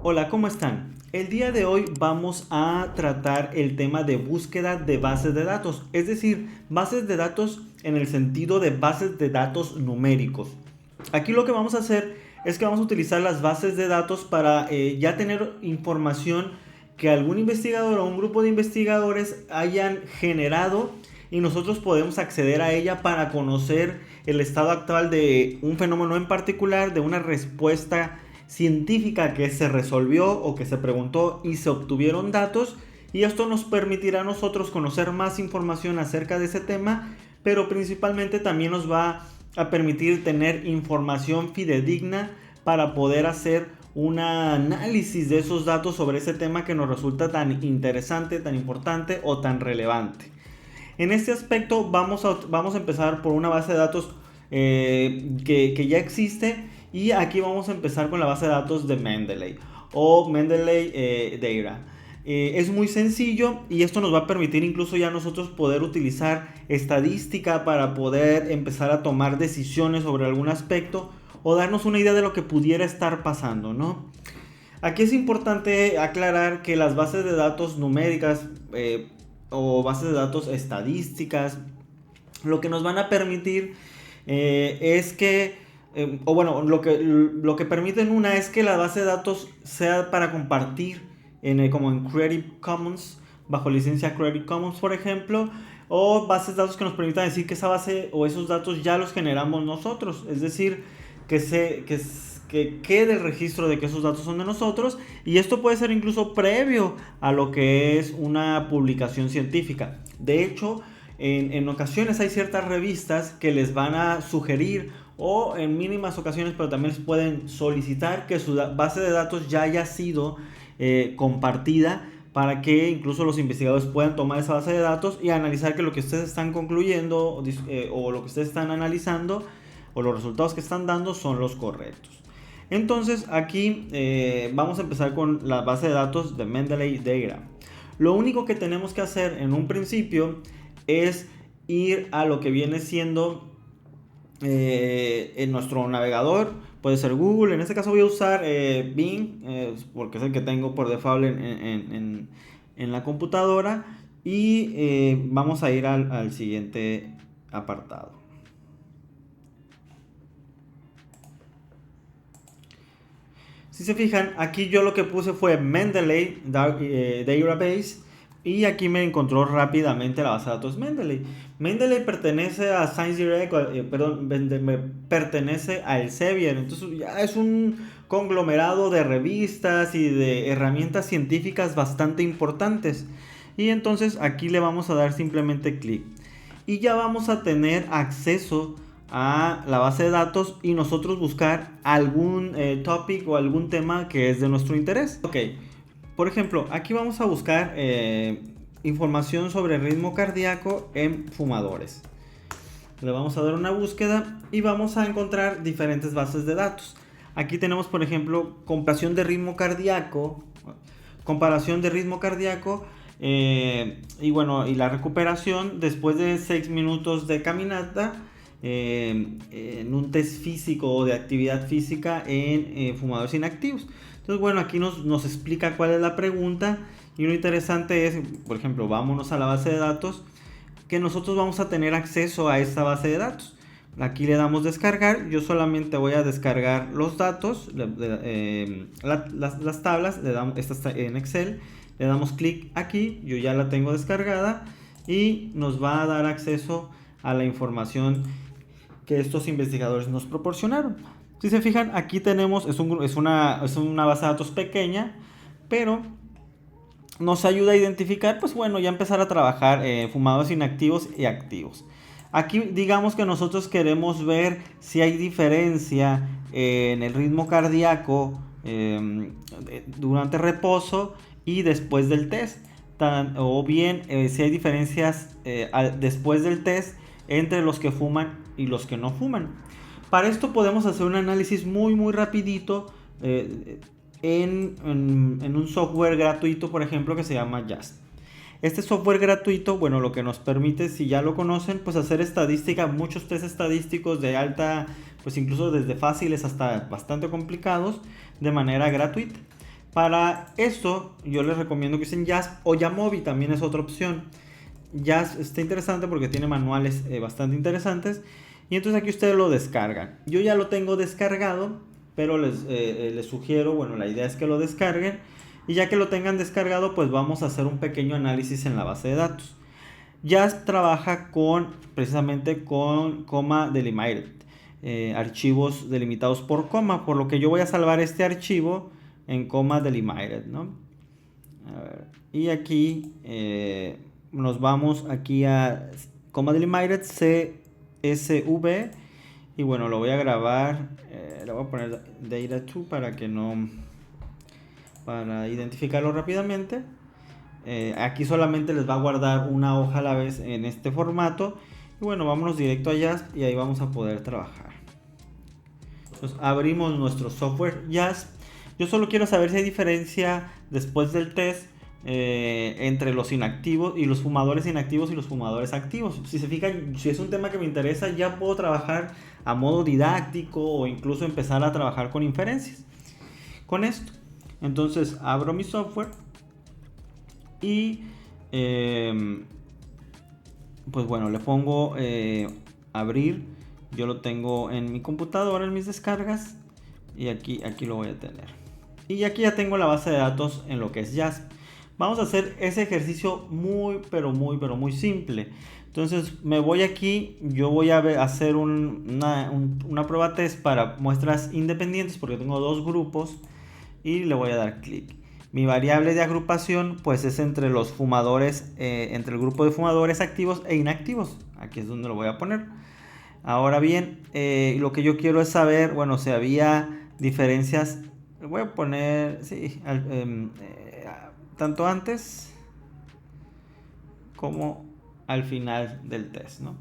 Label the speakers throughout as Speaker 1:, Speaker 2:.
Speaker 1: Hola, ¿cómo están? El día de hoy vamos a tratar el tema de búsqueda de bases de datos, es decir, bases de datos en el sentido de bases de datos numéricos. Aquí lo que vamos a hacer es que vamos a utilizar las bases de datos para ya tener información que algún investigador o un grupo de investigadores hayan generado y nosotros podemos acceder a ella para conocer el estado actual de un fenómeno en particular, de una respuesta científica que se resolvió o que se preguntó y se obtuvieron datos, y esto nos permitirá a nosotros conocer más información acerca de ese tema, pero principalmente también nos va a permitir tener información fidedigna para poder hacer un análisis de esos datos sobre ese tema que nos resulta tan interesante, tan importante o tan relevante. En este aspecto vamos a empezar por una base de datos que ya existe, y aquí vamos a empezar con la base de datos de Mendeley o Mendeley Data. Es muy sencillo y esto nos va a permitir incluso ya nosotros poder utilizar estadística para poder empezar a tomar decisiones sobre algún aspecto o darnos una idea de lo que pudiera estar pasando, ¿no? Aquí es importante aclarar que las bases de datos numéricas o bases de datos estadísticas lo que nos van a permitir es que, o bueno, lo que permiten una es que la base de datos sea para compartir como en Creative Commons, bajo licencia Creative Commons, por ejemplo, o bases de datos que nos permitan decir que esa base o esos datos ya los generamos nosotros, es decir, que quede el registro de que esos datos son de nosotros, y esto puede ser incluso previo a lo que es una publicación científica. De hecho, en ocasiones hay ciertas revistas que les van a sugerir, o en mínimas ocasiones, pero también les pueden solicitar que su base de datos ya haya sido compartida, para que incluso los investigadores puedan tomar esa base de datos y analizar que lo que ustedes están concluyendo o lo que ustedes están analizando o los resultados que están dando son los correctos. Entonces aquí vamos a empezar con la base de datos de Mendeley Data. Lo único que tenemos que hacer en un principio es ir a lo que viene siendo en nuestro navegador. Puede ser Google, en este caso voy a usar Bing, porque es el que tengo por default en la computadora. Y vamos a ir al siguiente apartado. Si se fijan, aquí yo lo que puse fue Mendeley Database, y aquí me encontró rápidamente la base de datos Mendeley. Mendeley pertenece a ScienceDirect, pertenece a Elsevier, entonces ya es un conglomerado de revistas y de herramientas científicas bastante importantes. Y entonces aquí le vamos a dar simplemente clic y ya vamos a tener acceso a la base de datos y nosotros buscar algún topic o algún tema que es de nuestro interés. Ok, por ejemplo, aquí vamos a buscar información sobre ritmo cardíaco en fumadores. Le vamos a dar una búsqueda y vamos a encontrar diferentes bases de datos. Aquí tenemos, por ejemplo, comparación de ritmo cardíaco, y bueno, y la recuperación después de 6 minutos de caminata en un test físico o de actividad física en fumadores inactivos. Entonces, bueno, aquí nos explica cuál es la pregunta, y lo interesante es, por ejemplo, vámonos a la base de datos, que nosotros vamos a tener acceso a esta base de datos. Aquí le damos descargar. Yo solamente voy a descargar los datos, las tablas. Esta está en Excel. Le damos clic aquí. Yo ya la tengo descargada y nos va a dar acceso a la información que estos investigadores nos proporcionaron. Si se fijan, aquí tenemos, es una base de datos pequeña, pero nos ayuda a identificar, pues bueno, ya empezar a trabajar fumadores inactivos y activos. Aquí digamos que nosotros queremos ver si hay diferencia en el ritmo cardíaco durante reposo y después del test, o bien si hay diferencias después del test entre los que fuman y los que no fuman. Para esto podemos hacer un análisis muy rapidito en un software gratuito, por ejemplo, que se llama Just. Este software gratuito, bueno, lo que nos permite, si ya lo conocen, pues hacer estadística, muchos test estadísticos de alta, pues incluso desde fáciles hasta bastante complicados, de manera gratuita. Para esto yo les recomiendo que usen Jasp o Jamovi, también es otra opción. Jasp está interesante porque tiene manuales bastante interesantes. Y entonces aquí ustedes lo descargan. Yo ya lo tengo descargado, pero les sugiero, bueno, la idea es que lo descarguen. Y ya que lo tengan descargado, pues vamos a hacer un pequeño análisis en la base de datos. Jasp trabaja precisamente con coma delimited, archivos delimitados por coma, por lo que yo voy a salvar este archivo en coma delimited, ¿no? A ver, y aquí nos vamos aquí a coma delimited CSV, y bueno, lo voy a grabar, le voy a poner data2 para identificarlo rápidamente. Aquí solamente les va a guardar una hoja a la vez en este formato. Y bueno, vámonos directo a Jasp y ahí vamos a poder trabajar. Entonces abrimos nuestro software Jasp. Yo solo quiero saber si hay diferencia después del test entre los inactivos y los fumadores inactivos y los fumadores activos. Si se fijan, si es un tema que me interesa, ya puedo trabajar a modo didáctico o incluso empezar a trabajar con inferencias con esto. Entonces abro mi software y pues bueno, le pongo abrir. Yo lo tengo en mi computadora, en mis descargas, y aquí lo voy a tener. Y aquí ya tengo la base de datos en lo que es Jasp. Vamos a hacer ese ejercicio muy simple. Entonces me voy aquí, yo voy a hacer una prueba test para muestras independientes porque tengo dos grupos y le voy a dar clic. Mi variable de agrupación pues es entre los fumadores, entre el grupo de fumadores activos e inactivos. Aquí es donde lo voy a poner. Ahora bien, lo que yo quiero es saber, bueno, si había diferencias. Voy a poner, sí, tanto antes como al final del test, ¿no?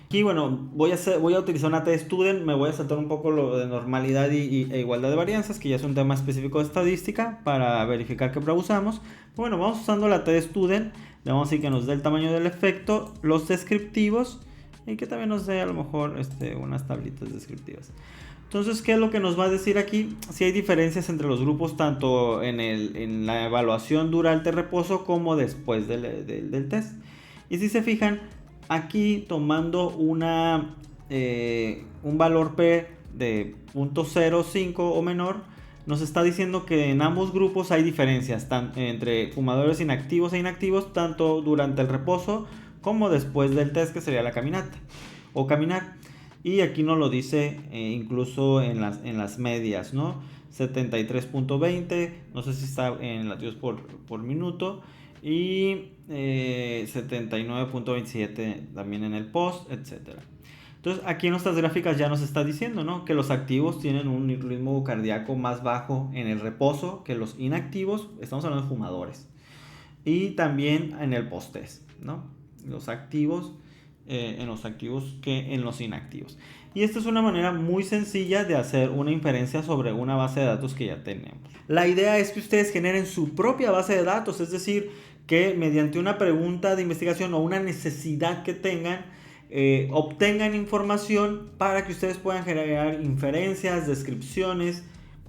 Speaker 1: Aquí, bueno, voy a utilizar una teststudent, me voy a saltar un poco lo de normalidad e igualdad de varianzas, que ya es un tema específico de estadística, para verificar qué prueba usamos. Bueno, vamos usando la teststudent, le vamos a decir que nos dé el tamaño del efecto, los descriptivos, y que también nos dé a lo mejor unas tablitas descriptivas. Entonces, ¿qué es lo que nos va a decir aquí? Si hay diferencias entre los grupos, tanto en la evaluación durante el reposo como después del test. Y si se fijan, aquí tomando un valor P de 0.05 o menor, nos está diciendo que en ambos grupos hay diferencias entre fumadores inactivos e inactivos, tanto durante el reposo como después del test, que sería la caminata o caminar. Y aquí nos lo dice incluso en las medias, ¿no? 73.20, no sé si está en latidos por minuto, y 79.27 también en el post, etcétera. Entonces aquí en nuestras gráficas ya nos está diciendo, ¿no?, que los activos tienen un ritmo cardíaco más bajo en el reposo que los inactivos, estamos hablando de fumadores, y también en el post-test, ¿no? Los activos en los activos que en los inactivos. Y esta es una manera muy sencilla de hacer una inferencia sobre una base de datos que ya tenemos. La idea es que ustedes generen su propia base de datos, es decir, que mediante una pregunta de investigación o una necesidad que tengan, obtengan información para que ustedes puedan generar inferencias, descripciones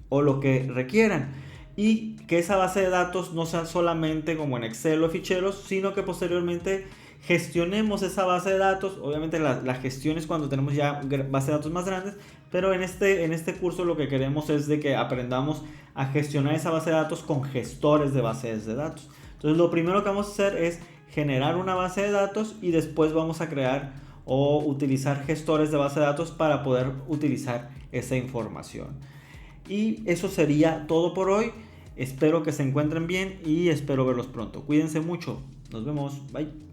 Speaker 1: o lo que requieran. Y que esa base de datos no sea solamente como en Excel o ficheros, sino que posteriormente gestionemos esa base de datos. Obviamente la gestión es cuando tenemos ya base de datos más grandes, pero en este curso lo que queremos es de que aprendamos a gestionar esa base de datos con gestores de bases de datos. Entonces lo primero que vamos a hacer es generar una base de datos y después vamos a crear o utilizar gestores de base de datos para poder utilizar esa información. Y eso sería todo por hoy. Espero que se encuentren bien y espero verlos pronto. Cuídense mucho. Nos vemos. Bye.